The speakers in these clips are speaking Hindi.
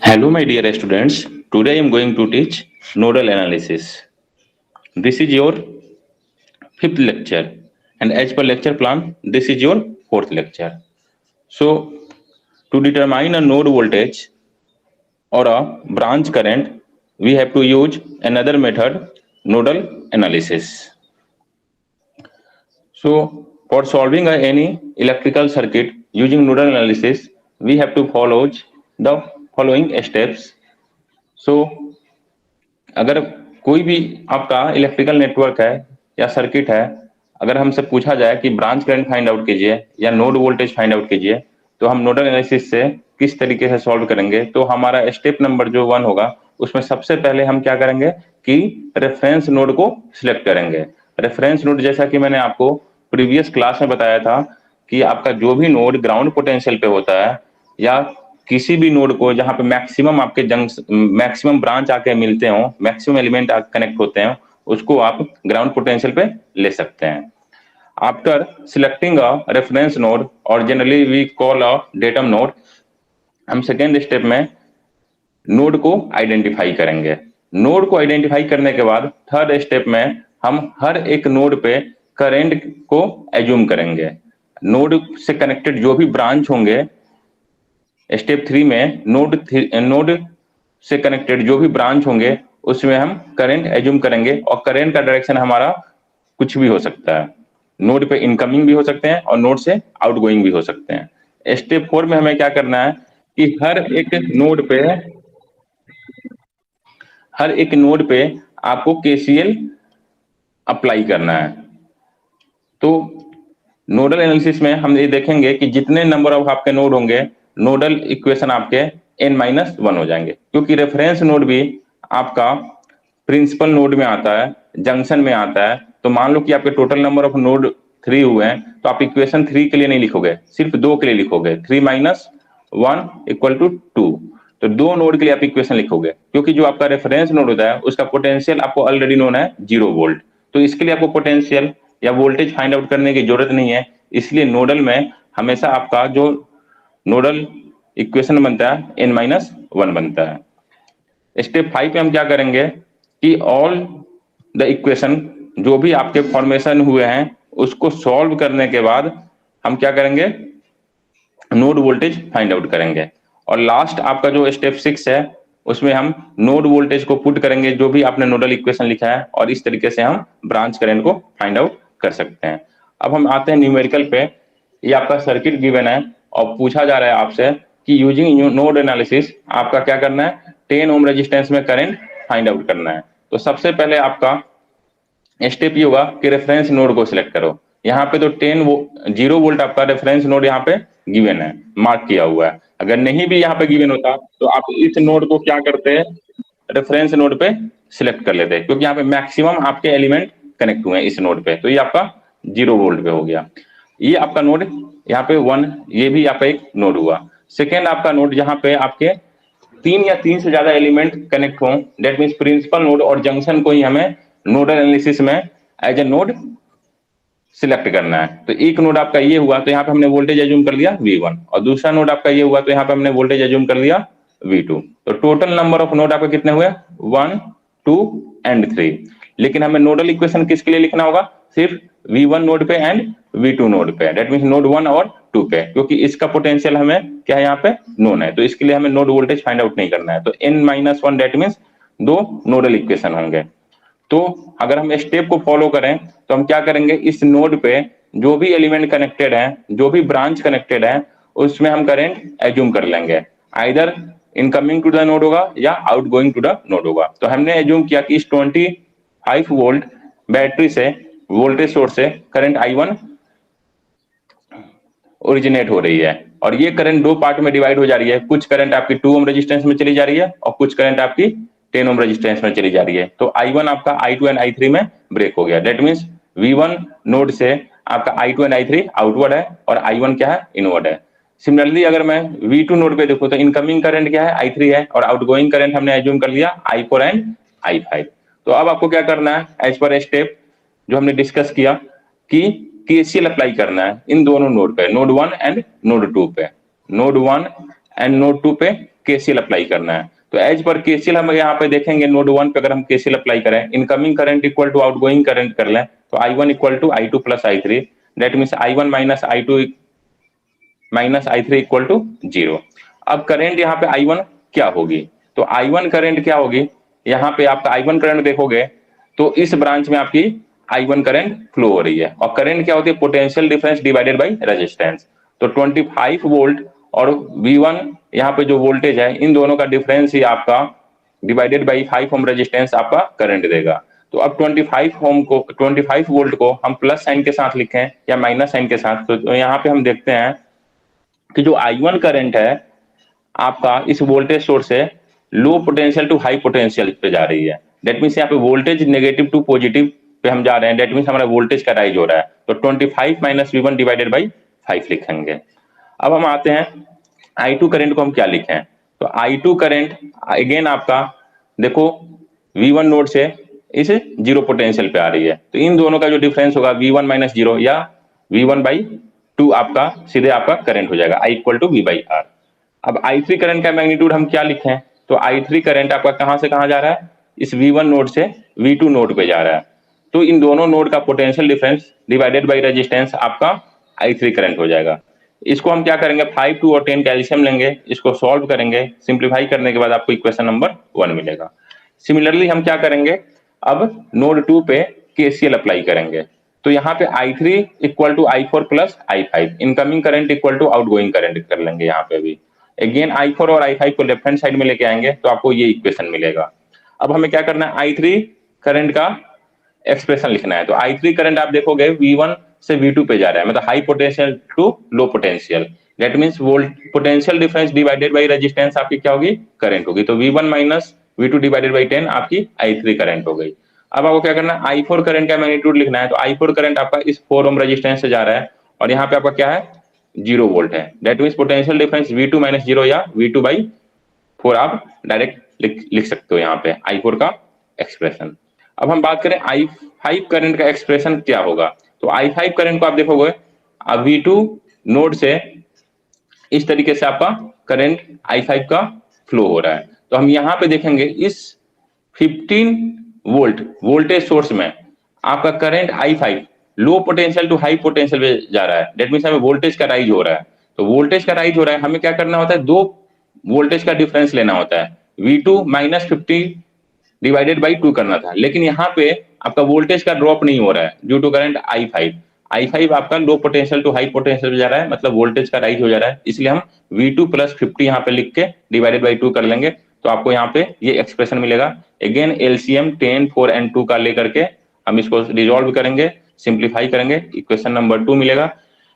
Hello, my dear students. Today I am going to teach nodal analysis. This is your fifth lecture, and as per lecture plan, this is your fourth lecture. So, to determine a node voltage or a branch current, we have to use another method, nodal analysis. So, for solving any electrical circuit using nodal analysis, we have to follow the following steps. So, अगर कोई भी आपका इलेक्ट्रिकल नेटवर्क है या सर्किट है, अगर हमसे पूछा जाए कि ब्रांच करंट फाइंड आउट कीजिए या नोड वोल्टेज फाइंड आउट कीजिए, तो हम नोडल एनालिसिस से किस तरीके से सॉल्व करेंगे। तो हमारा स्टेप नंबर जो 1 होगा, उसमें सबसे पहले हम क्या करेंगे कि रेफरेंस नोड को सिलेक्ट करेंगे। रेफरेंस नोड, जैसा कि मैंने आपको प्रीवियस क्लास में बताया था कि आपका जो भी नोड ग्राउंड पोटेंशियल पे होता है या किसी भी नोड को जहां पे मैक्सिमम आपके मैक्सिमम ब्रांच आके मिलते हो, मैक्सिमम एलिमेंट कनेक्ट होते हैं, उसको आप ग्राउंड पोटेंशियल पे ले सकते हैं। After selecting a reference node और generally we call a datum node, हम सेकेंड स्टेप में नोड को आइडेंटिफाई करेंगे। नोड को आइडेंटिफाई करने के बाद थर्ड स्टेप में हम हर एक नोड पे करंट को एज्यूम करेंगे। नोड से कनेक्टेड जो भी ब्रांच होंगे, स्टेप 3 में नोड से कनेक्टेड जो भी ब्रांच होंगे उसमें हम करंट एज्यूम करेंगे, और करंट का डायरेक्शन हमारा कुछ भी हो सकता है। नोड पे इनकमिंग भी हो सकते हैं और नोड से आउटगोइंग भी हो सकते हैं। स्टेप 4 में हमें क्या करना है कि हर एक नोड पे आपको केसीएल अप्लाई करना है। तो नोडल एनालिसिस में हम ये देखेंगे कि जितने नंबर ऑफ आपके नोड होंगे, नोडल इक्वेशन आपके n-1 हो जाएंगे, क्योंकि रेफरेंस नोड भी आपका प्रिंसिपल नोड में आता है, जंक्शन में आता है। तो मान लो कि आपके टोटल नंबर ऑफ नोड 3 हुए हैं, तो आप इक्वेशन 3 के लिए नहीं लिखोगे, सिर्फ 2 के लिए लिखोगे। 3 - 1 = 2। तो 2 नोड के लिए आप इक्वेशन लिखोगे, क्योंकि जो आपका रेफरेंस नोड होता है उसका पोटेंशियल आपको ऑलरेडी नोन है 0 वोल्ट। तो इसके लिए आपको पोटेंशियल या वोल्टेज फाइंड आउट करने की जरूरत नहीं है। इसलिए नोडल में हमेशा आपका जो नोडल इक्वेशन बनता है n-1 बनता है। स्टेप 5 पे हम क्या करेंगे कि ऑल द इक्वेशन जो भी आपके फॉर्मेशन हुए हैं उसको सॉल्व करने के बाद हम क्या करेंगे, नोड वोल्टेज फाइंड आउट करेंगे। और लास्ट आपका जो स्टेप 6 है उसमें हम नोड वोल्टेज को पुट करेंगे जो भी आपने नोडल इक्वेशन लिखा है, और इस तरीके से हम ब्रांच करंट को फाइंड आउट कर सकते हैं। अब हम आते हैं न्यूमेरिकल पे। ये आपका सर्किट गिवन है और पूछा जा रहा है आपसे कि यूजिंग नोड एनालिसिस आपका क्या करना है, 10 ओम रेजिस्टेंस में करंट फाइंड आउट करना है। तो सबसे पहले आपका स्टेप ये होगा कि रेफरेंस नोड को सिलेक्ट करो। यहाँ पे तो 0 वोल्ट आपका रेफरेंस नोड यहाँ पे गिवन है, मार्क किया हुआ है। अगर नहीं भी यहाँ पे गिवन होता तो आप इस नोड को क्या करते हैं, रेफरेंस नोड पे सिलेक्ट कर लेते हैं, क्योंकि यहाँ पे मैक्सिमम आपके एलिमेंट कनेक्ट हुए हैं इस नोड पे। तो ये आपका 0 वोल्ट पे हो गया। ये आपका नोड यहाँ पे 1, ये भी यहाँ पे एक नोड हुआ। सेकेंड आपका नोड जहाँ पे आपके 3 या 3 से ज्यादा एलिमेंट कनेक्ट हों, डेट मीन्स प्रिंसिपल नोड और जंक्शन को ही हमें नोडल एनालिसिस में एज ए नोड सिलेक्ट करना है। तो एक नोड आपका ये हुआ, तो यहाँ पे हमने वोल्टेज एज्यूम कर लिया V1, और दूसरा नोड आपका ये हुआ तो यहाँ पे हमने वोल्टेज एज्यूम कर लिया V2। तो टोटल नंबर ऑफ नोड आपके कितने हुए, 1, 2 एंड 3। लेकिन हमें नोडल इक्वेशन किसके लिए लिखना होगा, सिर्फ V1 नोड पे एंड V2 नोड पे, डेट मीन्स नोड 1 और 2 पे, क्योंकि इसका पोटेंशियल हमें क्या है यहाँ पे नोन है। तो इसके लिए हमें नोड वोल्टेज फाइंड आउट नहीं करना है। तो n-1 that means 2 nodal equation होंगे। तो अगर हम स्टेप को फॉलो करें तो हम क्या करेंगे, इस नोड पे जो भी एलिमेंट कनेक्टेड है, जो भी ब्रांच कनेक्टेड है, उसमें हम करंट एज्यूम कर लेंगे। Either incoming to the node होगा या आउटगोइंग टू द नोड होगा। तो हमने एज्यूम किया कि इस 25 वोल्ट बैटरी से, वोल्टेज सोर्स से करंट I1 ओरिजिनेट हो रही है, और ये करंट 2 पार्ट में डिवाइड हो जा रही है। कुछ करंट आपकी 2 ओम रेजिस्टेंस में चली जा रही है और कुछ करंट आपकी 10 ओम रेजिस्टेंस में चली जा रही है। तो I1 आपका I2 एंड I3 में ब्रेक हो गया। दैट मींस V1 नोड से आपका I2 एंड I3 आउटवर्ड है और I1 क्या है, इनवर्ड है। सिमिलरली अगर मैं V2 नोड पे देखूं तो इनकमिंग करंट क्या है, I3 है, और आउटगोइंग करंट हमने एज्यूम कर लिया I4 एंड I5। तो अब आपको क्या करना है, एज पर स्टेप जो हमने डिस्कस किया कि केसीएल अप्लाई करना है इन दोनों नोड पे, नोड 1 एंड नोड 2 पे, नोड 1 एंड नोड 2 पे केसीएल अप्लाई करना है। तो एज पर केसीएल हम यहाँ पे देखेंगे, नोड 1 पे अगर हम केसीएल अप्लाई करें, incoming current equal to outgoing current कर लें तो I1 equal to I2 plus I3, that means I1 minus I3 equal to 0। अब करंट यहाँ पे I1 क्या होगी, तो I1 करंट क्या होगी, यहाँ पे आपका I1 करंट देखोगे तो इस ब्रांच में आपकी I1 करंट फ्लो हो रही है, और करंट क्या होती है, potential difference divided by resistance. तो 25 वोल्ट और V1 यहाँ पे जो वोल्टेज है, इन दोनों का डिफरेंस ही आपका डिवाइडेड बाई 5 ओम रेजिस्टेंस आपका करंट देगा। तो अब 25 वोल्ट को हम प्लस साइन के साथ लिखें या माइनस साइन के साथ, तो यहाँ पे हम देखते हैं कि जो I1 करंट है आपका इस वोल्टेज सोर्स से low potential to high potential पे जा रही है। दैट मीन्स यहाँ पे voltage negative to positive pay हम जा रहे हैं, दैट मीन्स हमारा वोल्टेज का राइज हो रहा है। तो 25 माइनस V1 डिवाइडेड बाई 5 लिखेंगे। अब हम आते हैं I2 करंट को हम क्या लिखें, तो I2 करंट अगेन आपका देखो V1 नोड से इस जीरो पोटेंशियल पे आ रही है, तो इन दोनों का जो डिफरेंस होगा V1 माइनस 0 या V1 बाई 2 आपका सीधे आपका करंट हो जाएगा, I equal to V by R। अब I3 करंट का मैग्नीट्यूड हम क्या लिखें, तो I3 करंट आपका कहां से कहां जा रहा है, इस V1 नोड से V2 नोड पे जा रहा है। तो इन दोनों नोड का potential difference divided by resistance आपका I3 करंट हो जाएगा। इसको हम क्या करेंगे, 5, 2 और 10 का एलसीएम लेंगे, इसको सॉल्व करेंगे, सिंप्लीफाई करने के बाद आपको इक्वेशन नंबर 1 मिलेगा। सिमिलरली हम क्या करेंगे, अब नोड 2 पे केसीएल अप्लाई करेंगे, तो यहाँ पे I3 equal to I4 plus I5, incoming current equal to outgoing current कर लेंगे। यहाँ पे भी अगेन I4 और I5 को लेफ्ट हैंड साइड में लेके आएंगे तो आपको ये इक्वेशन मिलेगा। अब हमें क्या करना है, I3 करंट का एक्सप्रेशन लिखना है। तो I3 करंट आप देखोगे V1 से V2 पे जा रहा है, मतलब high potential to low potential, that means volt potential difference divided by resistance आपकी क्या होगी, करंट होगी। तो V1 minus V2 divided by 10 आपकी I3 करंट हो गई। अब आपको क्या करना है, I4 करंट का मैग्नीट्यूड लिखना है। तो I4 करंट आपका इस 4 ओम रेजिस्टेंस से जा रहा है, और यहाँ पे आपका क्या है, 0 वोल्ट है, that means potential difference V2 minus 0 या V2 बाई 4 आप डायरेक्ट लिख सकते हो यहाँ पे I4 का एक्सप्रेशन। अब हम बात करें I5 करंट का एक्सप्रेशन क्या होगा, तो I5 करंट को आप देखोगे अब V2 नोड से इस तरीके से आपका करंट I5 का फ्लो हो रहा है। तो हम यहाँ पे देखेंगे इस 15 वोल्ट वोल्टेज सोर्स में आपका current I5 low potential to high potential पे जा रहा है, दैट मींस हमें वोल्टेज का राइज हो रहा है। तो वोल्टेज का राइज हो रहा है, हमें क्या करना होता है, दो वोल्टेज का डिफरेंस लेना होता है, V2 माइनस 50 डिवाइडेड बाई 2 करना था, लेकिन यहाँ पे आपका वोल्टेज का ड्रॉप नहीं हो रहा है ड्यू टू करंट I5 आपका low potential to high potential पे जा रहा है, मतलब वोल्टेज का राइज हो जा रहा है, इसलिए हम V2 प्लस 50 यहाँ पे लिख के डिवाइडेड बाई 2 कर लेंगे, तो आपको यहाँ पे ये एक्सप्रेशन मिलेगा। अगेन एलसीएम 10, 4 एंड 2 का लेकर के हम इसको रिजॉल्व करेंगे, सिंप्लीफाई करेंगे, इक्वेशन नंबर 2 मिलेगा।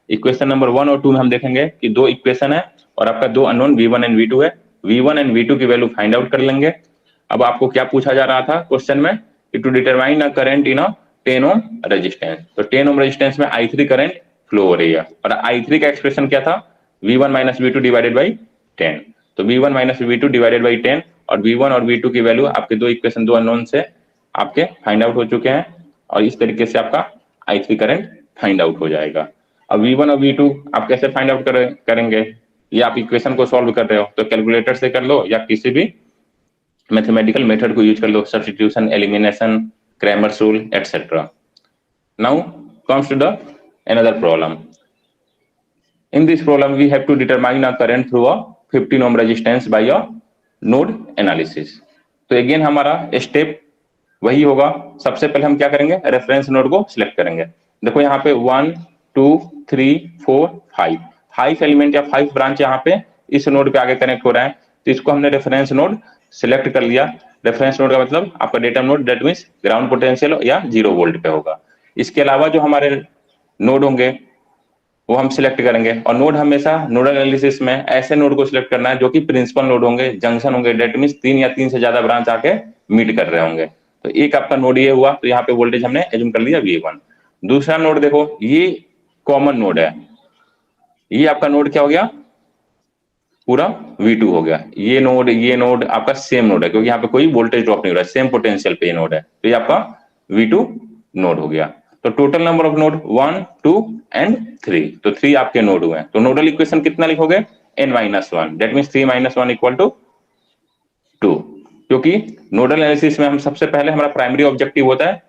इक्वेशन नंबर 1 और 2 में हम देखेंगे कि दो इक्वेशन है और आपका दो अननोन V1 एंड V2 है। V1 एंड V2 की वैल्यू फाइंड आउट कर लेंगे। अब आपको क्या पूछा जा रहा था क्वेश्चन में, to determine a current in a 10 ohm resistance. तो 10 ओम रेजिस्टेंस में I3 करंट फ्लो हो रही है, और I3 का एक्सप्रेशन क्या था, V1 minus V2 divided by 10। तो V1 minus V2 divided by 10, और V1 और V2 की वैल्यू आपके दो इक्वेशन दो अननोन से आपके फाइंड आउट हो चुके हैं, और इस तरीके से आपका I3 करंट फाइंड आउट हो जाएगा। अब V1 और V2 आप कैसे फाइंड आउट करेंगे, ये आप इक्वेशन को सॉल्व कर रहे हो तो कैलकुलेटर से कर लो या किसी भी मैथमेटिकल मेथड को यूज कर लो, substitution, elimination, Cramer's rule etcetera. Now comes to the another problem. In this problem we have to determine a current through a 15 ohm resistance by a node analysis. तो अगेन हमारा स्टेप वही होगा, सबसे पहले हम क्या करेंगे, रेफरेंस नोड को सिलेक्ट करेंगे। देखो यहाँ पे 1, 2, 3, 4, 5 एलिमेंट या 5 ब्रांच यहाँ पे इस नोड पे आगे कनेक्ट हो रहा है, तो इसको हमने रेफरेंस नोड सिलेक्ट कर लिया। रेफरेंस नोड का मतलब आपका datum node, that means ground potential या 0 वोल्ट पे होगा। इसके अलावा जो हमारे नोड होंगे वो हम सिलेक्ट करेंगे, और नोड हमेशा नोडल एनालिसिस में ऐसे नोड को सिलेक्ट करना है जो कि प्रिंसिपल नोड होंगे, जंक्शन होंगे, दैट मींस 3 या 3 से ज्यादा ब्रांच आके मीट कर रहे होंगे। तो एक आपका नोड ये हुआ, तो यहाँ पे वोल्टेज हमने एज्यूम कर लिया V1। दूसरा नोड देखो, ये कॉमन नोड है, ये आपका नोड क्या हो गया, पूरा V2 हो गया। ये नोड आपका सेम नोड है, क्योंकि यहाँ पे कोई वोल्टेज ड्रॉप नहीं हो रहा है, सेम पोटेंशियल पे ये नोड है, तो ये आपका V2 नोड हो गया। तो total number of node 1 2 and 3, तो 3 आपके नोड हुए हैं। तो नोडल इक्वेशन कितना लिखोगे, n-1, that means 3 - 1 equal to 2, क्योंकि नोडल एनालिसिस में हम सबसे पहले हमारा प्राइमरी ऑब्जेक्टिव होता है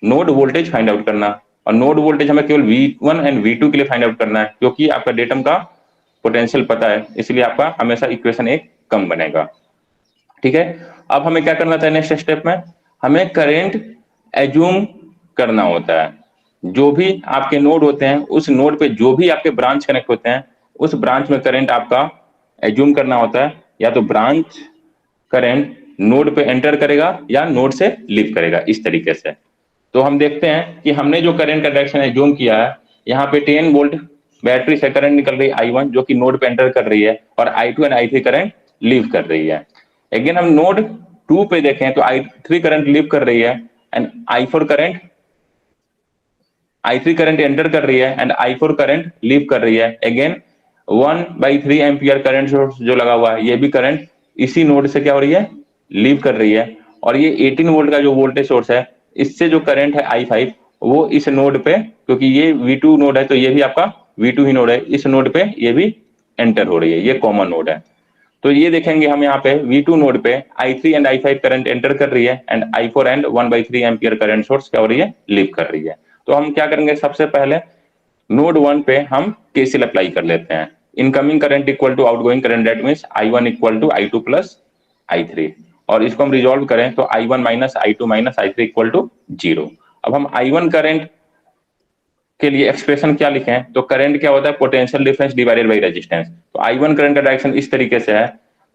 नोड वोल्टेज फाइंड आउट करना, और नोड वोल्टेज हमें केवल V1 एंड V2 के लिए फाइंड आउट करना है, क्योंकि आपका डेटम का पोटेंशियल पता है, इसलिए आपका हमेशा इक्वेशन एक कम बनेगा। ठीक है, अब हमें क्या करना था नेक्स्ट स्टेप में, हमें करंट एज्यूम करना होता है। जो भी आपके नोड होते हैं उस नोड पे जो भी आपके ब्रांच कनेक्ट होते हैं उस ब्रांच में करंट आपका एज्यूम करना होता है, या तो ब्रांच करंट नोड पे एंटर करेगा या नोड से लीव करेगा, इस तरीके से। तो हम देखते हैं कि हमने जो करंट का डायरेक्शन एज्यूम किया है, यहाँ पे 10 वोल्ट बैटरी से करंट निकल रही है I1 जो कि नोड पे एंटर कर रही है, और I2 and I3 current leave कर रही है। अगेन हम नोड 2 पे देखें तो I3 करंट लीव कर रही है एंड I3 करंट एंटर कर रही है एंड I4 करंट लीव कर रही है। अगेन 1/3 एम्पियर करंट सोर्स जो लगा हुआ है, ये भी करंट इसी नोड से क्या हो रही है, लीव कर रही है। और ये 18 वोल्ट का जो वोल्टेज सोर्स है, इससे जो करंट है I5 वो इस नोड पे, क्योंकि ये V2 नोड है तो ये भी आपका V2 ही नोड है, इस नोड पे ये भी एंटर हो रही है, ये कॉमन नोड है। तो ये देखेंगे हम यहाँ पे V2 नोड पे I3 and I5 current enter कर रही है and I4 and 1/3 ampere current source क्या हो रही है, लीव कर रही है। तो हम क्या करेंगे, सबसे पहले नोड 1 पे हम KCL अप्लाई कर लेते हैं। Incoming current equal to outgoing current, that means I1 equal to I2 plus I3, और इसको हम रिजॉल्व करें तो I1 minus I2 minus I3 equal to 0। अब हम I1 करंट के लिए एक्सप्रेशन क्या लिखें, तो करंट क्या होता है, potential difference divided by resistance. तो I1 करंट का डायरेक्शन इस तरीके से है,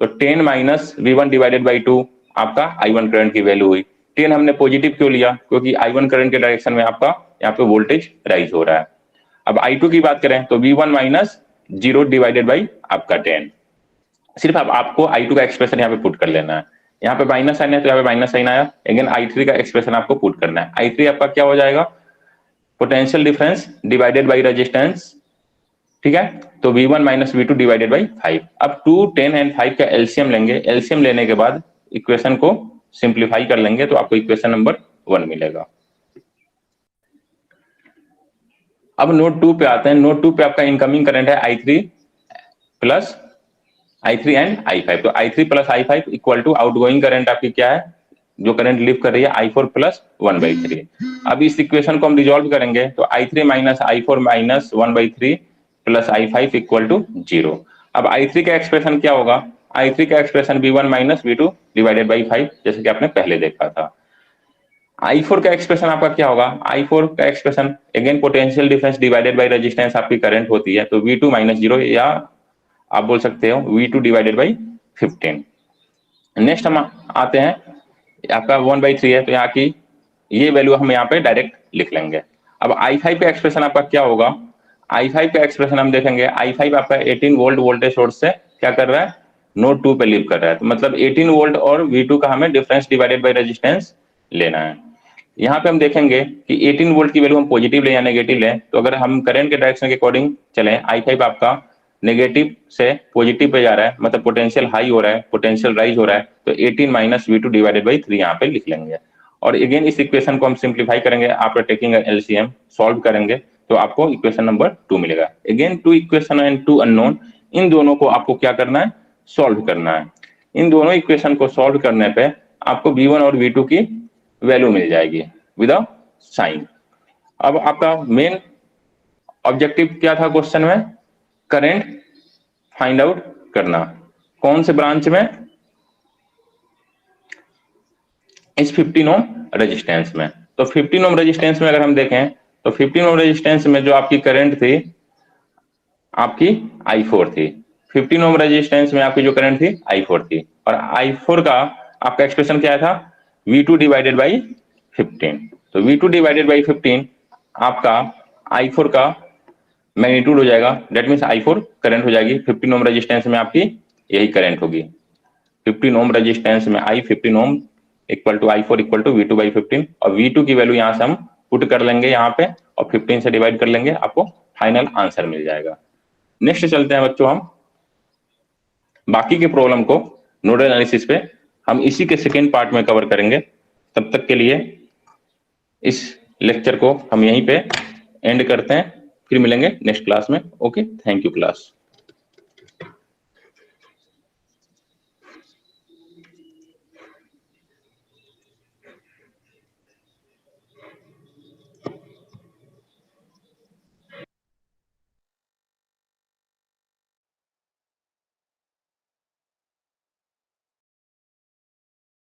तो 10 माइनस V1 डिवाइडेड बाई 2 आपका I1 करंट की वैल्यू हुई। 10 हमने पॉजिटिव क्यों लिया, क्योंकि I1 करंट के डायरेक्शन में आपका यहाँ पे वोल्टेज राइज हो रहा है। अब I2 की बात करें तो V1 माइनस 0 डिवाइडेड बाई आपका 10। सिर्फ आपको I2 का एक्सप्रेशन यहाँ पे पुट कर लेना है, यहाँ पे माइनस साइन है तो यहाँ पे माइनस साइन आया। अगेन I3 का एक्सप्रेशन आपको पुट करना है। I3 आपका क्या हो जाएगा, potential difference divided by resistance. ठीक है, तो V1 minus V2 divided by 5। अब 2 10 एंड 5 का एलसीएम लेंगे, एलसीएम लेने के बाद इक्वेशन को सिंप्लीफाई कर लेंगे तो आपको इक्वेशन नंबर 1 मिलेगा। अब नोड 2 पे आते हैं। नोड 2 पे आपका इनकमिंग करंट है I3 plus I3 and I5, तो I3 plus I5 equal to outgoing current आपकी क्या है, जो करंट लीव कर रही है I4 प्लस 1/3। अब इस इक्वेशन को हम रिजॉल्व करेंगे तो I3 minus I4 minus 1/3 plus I5 equal to 0। अब I3 का एक्सप्रेशन क्या होगा, I3 का expression V1 minus V2 divided by 5, जैसे कि आपने पहले देखा था। I4 का एक्सप्रेशन आपका क्या होगा, I4 का expression again potential difference divided by resistance आपकी करंट होती है, तो V2 माइनस 0, या आप बोल सकते हो V2 डिवाइडेड बाई 15। नेक्स्ट हम आते हैं, आपका 1/3 है तो यहाँ की ये वैल्यू हम यहाँ पे डायरेक्ट लिख लेंगे। अब I5 का एक्सप्रेशन आपका क्या होगा, I5 का एक्सप्रेशन हम देखेंगे, I5 आपका 18 वोल्ट वोल्टेज सोर्स से क्या कर रहा है, नोड 2 पे लीव कर रहा है, तो मतलब 18 वोल्ट और V2 का हमें डिफरेंस डिवाइडेड बाई रेजिस्टेंस लेना है। यहाँ पे हम देखेंगे कि 18 वोल्ट की वैल्यू हम पॉजिटिव ले या नेगेटिव लें, तो अगर हम करंट के डायरेक्शन के अकॉर्डिंग चलें, I5 आपका नेगेटिव से पॉजिटिव पे जा रहा है, मतलब पोटेंशियल हाई हो रहा है, पोटेंशियल राइज हो रहा है, तो 18 माइनस V2 डिवाइडेड बाई 3 यहाँ पे लिख लेंगे। और अगेन इस इक्वेशन को हम सिंप्लीफाई करेंगे, आफ्टर टेकिंग एलसीएम सॉल्व करेंगे तो आपको इक्वेशन नंबर 2 मिलेगा। अगेन 2 इक्वेशन एंड 2 अननोन, इन दोनों को आपको क्या करना है, सॉल्व करना है। इन दोनों इक्वेशन को सॉल्व करने पे आपको V1 और V2 की वैल्यू मिल जाएगी विदाउट साइन। अब आपका मेन ऑब्जेक्टिव क्या था क्वेश्चन में, करंट फाइंड आउट करना। कौन से ब्रांच में, इस 15 ओम रेजिस्टेंस में। तो 15 ओम रेजिस्टेंस में अगर हम देखें तो 15 ओम रेजिस्टेंस में जो आपकी करंट थी आपकी I4 थी। 15 ओम रेजिस्टेंस में आपकी जो करंट थी I4 थी, और I4 का आपका एक्सप्रेशन क्या था, V2 डिवाइडेड बाई 15। तो V2 डिवाइडेड बाई 15 आपका I4 का मैग्नीट्यूड हो जाएगा, दैट मींस I4 करंट हो जाएगी। 15 ओम रेजिस्टेंस में आपकी यही करंट होगी। 15 ओम रेजिस्टेंस में 15 ohm equal to I4 equal to V2 by 15, और V2 की वैल्यू यहाँ से हम पुट कर लेंगे यहाँ पे, और 15 से डिवाइड कर लेंगे, आपको फाइनल आंसर मिल जाएगा। नेक्स्ट चलते हैं बच्चों, हम बाकी के प्रॉब्लम को नोडल एनालिसिस पे हम इसी के सेकेंड पार्ट में कवर करेंगे। तब तक के लिए इस लेक्चर को हम यहीं पे एंड करते हैं, फिर मिलेंगे नेक्स्ट क्लास में। Okay, thank you class.